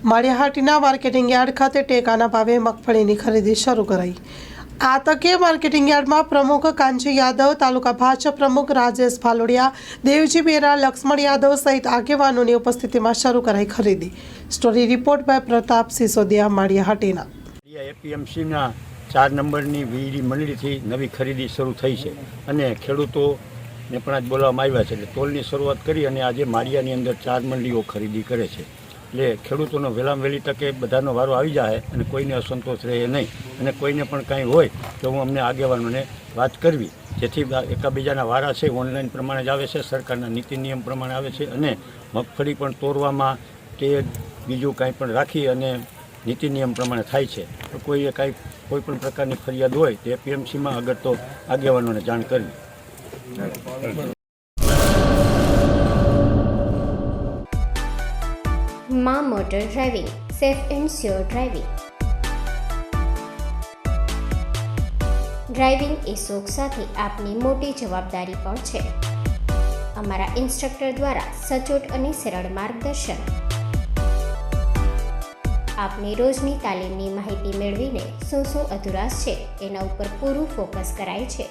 Maliya Hatina marketing yard ખાતે ટેકાના ભાવે મગફળીની ખરીદી શરૂ કરાઈ। આ તકે માર્કેટિંગ યાર્ડમાં પ્રમુખ કાંજી યાદવ, તાલુકા ભાજપ પ્રમુખ રાજેશ ભાલોડિયા, દેવજી બેરા, લક્ષ્મણ યાદવ સહિત આગેવાનોની ઉપસ્થિતિમાં શરૂ કરાઈ ખરીદી। Story report by Pratap Sisodia, Maliya Hatina. એપીએમસીના 4 નંબરની વીડી મંડળીથી નવી ખરીદી શરૂ થઈ છે અને ખેડૂતોને પણ આજ બોલાવવામાં આવ્યા છે। એટલે તોલની શરૂઆત કરી અને આજે માળિયાની અંદર 4 મંડળીઓ ખરીદી કરે છે। એટલે ખેડૂતોનો વહેલામાં વહેલી તકે બધાનો વારો આવી જાય અને કોઈને અસંતોષ રહે નહીં અને કોઈને પણ કાંઈ હોય તો હું અમને આગેવાનોને વાત કરવી, જેથી એકાબીજાના વારા છે ઓનલાઈન પ્રમાણે જ આવે છે, સરકારના નીતિ નિયમ પ્રમાણે આવે છે અને મગફળી પણ તોરવામાં કે બીજું કાંઈ પણ રાખી અને નીતિ નિયમ પ્રમાણે થાય છે। તો કોઈ પણ પ્રકારની ફરિયાદ હોય તો એપીએમસીમાં આગળ તો આગેવાનોને જાણ કરવી। માં motor driving, safe and sure driving. Driving એ શોખ સાથે આપની મોટી જવાબદારી પણ છે। અમારા ઇન્સ્ટ્રક્ટર દ્વારા સચોટ અને સરળ માર્ગદર્શન। આપની રોજની તાલીમની માહિતી મેળવીને શું અધુરાશ છે એના ઉપર પૂરું ફોકસ કરાય છે।